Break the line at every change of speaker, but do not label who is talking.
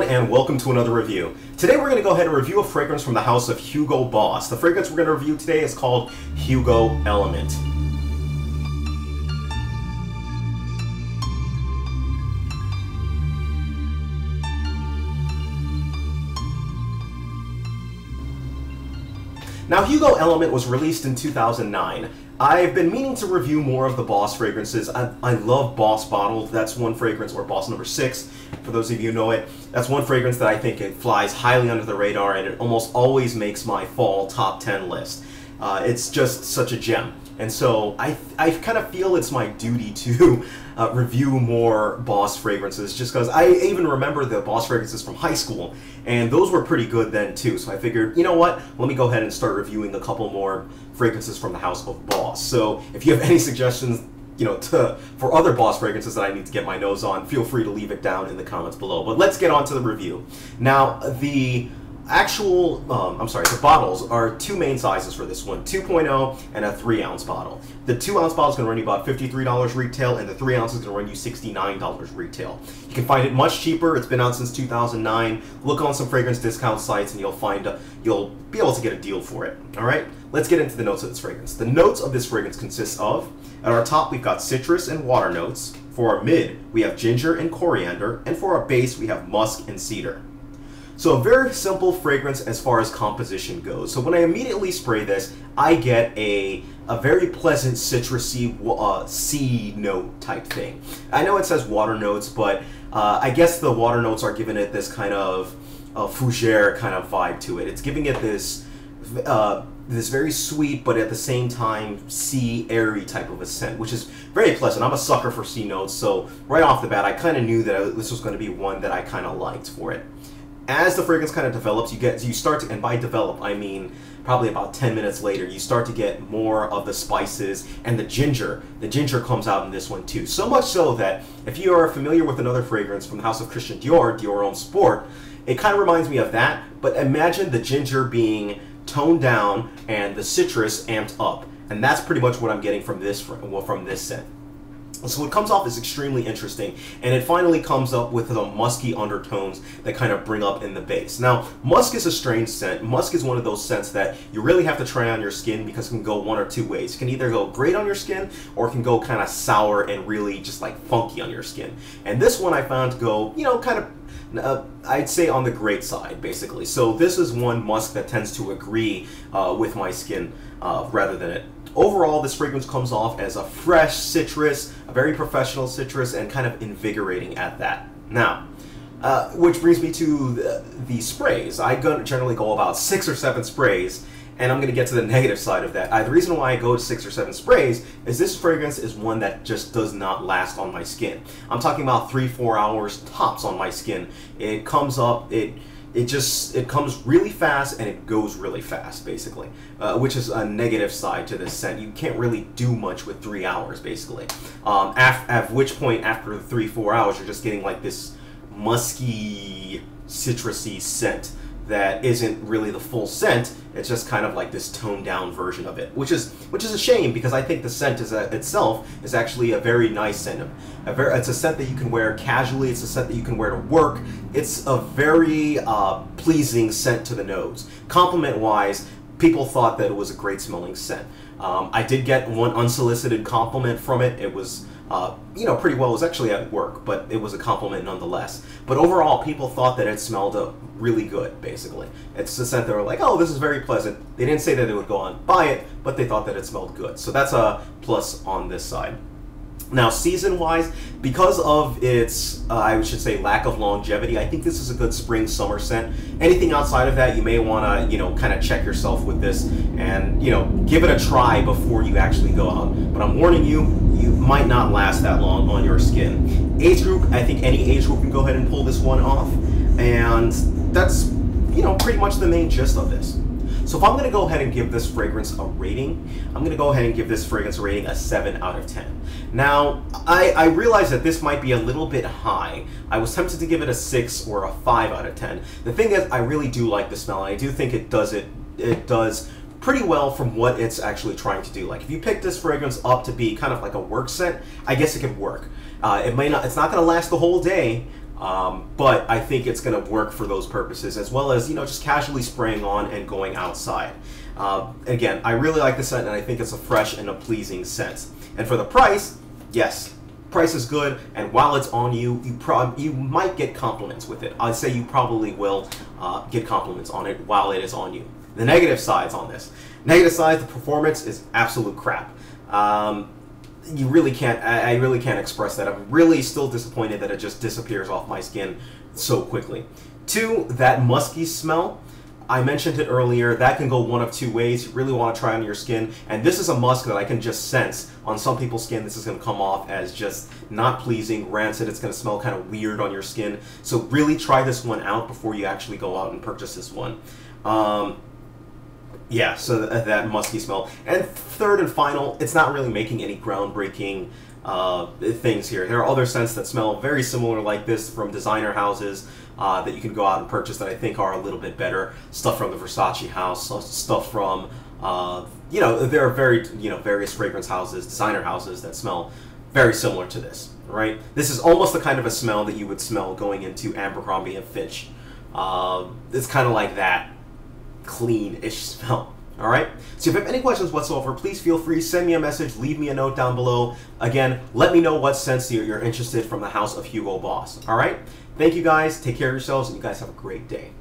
everyone, and welcome to another review. Today we're going to go ahead and review a fragrance from the house of Hugo Boss. The fragrance we're going to review today is called Hugo Element. Now, Hugo Element was released in 2009. I've been meaning to review more of the Boss fragrances. I love Boss Bottled. That's one fragrance, or Boss number 6, for those of you who know it. That's one fragrance that I think it flies highly under the radar, and it almost always makes my fall top 10 list. It's just such a gem. And so I kind of feel it's my duty to review more Boss fragrances, just because I even remember the Boss fragrances from high school, and those were pretty good then too. So I figured, you know what, let me go ahead and start reviewing a couple more fragrances from the house of Boss. So if you have any suggestions, for other Boss fragrances that I need to get my nose on, feel free to leave it down in the comments below. But let's get on to the review. Now, the the bottles are two main sizes for this one, 2.0 and a 3-ounce bottle. The 2-ounce bottle is going to run you about $53 retail, and the 3 ounces is going to run you $69 retail. You can find it much cheaper. It's been out since 2009. Look on some fragrance discount sites, and you'll be able to get a deal for it. All right, let's get into the notes of this fragrance. The notes of this fragrance consist of, at our top, we've got citrus and water notes. For our mid, we have ginger and coriander, and for our base, we have musk and cedar. So a very simple fragrance as far as composition goes. So when I immediately spray this, I get a very pleasant citrusy sea note type thing. I know it says water notes, but I guess the water notes are giving it this kind of fougere kind of vibe to it. It's giving it this very sweet, but at the same time sea airy type of a scent, which is very pleasant. I'm a sucker for sea notes, so right off the bat, I kind of knew that this was going to be one that I kind of liked for it. As the fragrance kind of develops, you start to, and by develop, I mean probably about 10 minutes later, you start to get more of the spices and the ginger. The ginger comes out in this one too. So much so that if you are familiar with another fragrance from the house of Christian Dior, Dior Homme Sport, it kind of reminds me of that, but imagine the ginger being toned down and the citrus amped up. And that's pretty much what I'm getting from this scent. So it comes off as extremely interesting, and it finally comes up with the musky undertones that kind of bring up in the base. Now, musk is a strange scent. Musk is one of those scents that you really have to try on your skin because it can go one or two ways. It can either go great on your skin, or it can go kind of sour and really just like funky on your skin. And this one I found to go, kind of I'd say on the great side, basically. So this is one musk that tends to agree with my skin rather than it. Overall, this fragrance comes off as a fresh citrus, a very professional citrus, and kind of invigorating at that. Now, which brings me to the sprays. I generally go about 6 or 7 sprays, and I'm going to get to the negative side of that. The reason why I go to 6 or 7 sprays is this fragrance is one that just does not last on my skin. I'm talking about 3-4 hours tops on my skin. It comes up, it comes really fast and it goes really fast, basically, which is a negative side to this scent. You can't really do much with 3 hours, basically. At which point, after 3-4 hours, you're just getting like this musky, citrusy scent that isn't really the full scent. It's just kind of like this toned down version of it, which is a shame, because I think the scent itself is actually a very nice scent. It's a scent that you can wear casually. It's a scent that you can wear to work. It's a very pleasing scent to the nose. Compliment wise, people thought that it was a great smelling scent. I did get one unsolicited compliment from it. It was pretty well. It was actually at work, but it was a compliment nonetheless. But overall, people thought that it smelled really good, basically. It's a scent that were like, oh, this is very pleasant. They didn't say that they would go on buy it, but they thought that it smelled good. So that's a plus on this side. Now, season-wise, because of its, I should say, lack of longevity, I think this is a good spring-summer scent. Anything outside of that, you may want to, kind of check yourself with this and, give it a try before you actually go out. But I'm warning you, you might not last that long on your skin. Age group, I think any age group can go ahead and pull this one off. And that's, pretty much the main gist of this. So if I'm going to go ahead and give this fragrance a rating, I'm going to go ahead and give this fragrance a rating a 7 out of 10. Now, I realize that this might be a little bit high. I was tempted to give it a 6 or a 5 out of 10. The thing is, I really do like the smell, and I do think it does pretty well from what it's actually trying to do. Like, if you pick this fragrance up to be kind of like a work scent, I guess it could work. It's not going to last the whole day, But I think it's going to work for those purposes, as well as, just casually spraying on and going outside. Again, I really like the scent, and I think it's a fresh and a pleasing scent. And for the price, yes, price is good, and while it's on you, you might get compliments with it. I'd say you probably will get compliments on it while it is on you. The negative sides on this. Negative side, the performance is absolute crap. You really can't, I really can't express that. I'm really still disappointed that it just disappears off my skin so quickly. 2, that musky smell. I mentioned it earlier, that can go one of 2 ways. You really want to try on your skin, and this is a musk that I can just sense. On some people's skin, this is going to come off as just not pleasing, rancid. It's going to smell kind of weird on your skin. So really try this one out before you actually go out and purchase this one. Yeah, so that musky smell. And 3rd and final, it's not really making any groundbreaking things here. There are other scents that smell very similar like this from designer houses that you can go out and purchase that I think are a little bit better. Stuff from the Versace house, stuff from, there are various fragrance houses, designer houses that smell very similar to this, right? This is almost the kind of a smell that you would smell going into Abercrombie and Fitch. It's kind of like that clean-ish smell. All right? So if you have any questions whatsoever, please feel free, send me a message, leave me a note down below. Again, let me know what scents you're interested from the house of Hugo Boss. All right? Thank you guys. Take care of yourselves, and you guys have a great day.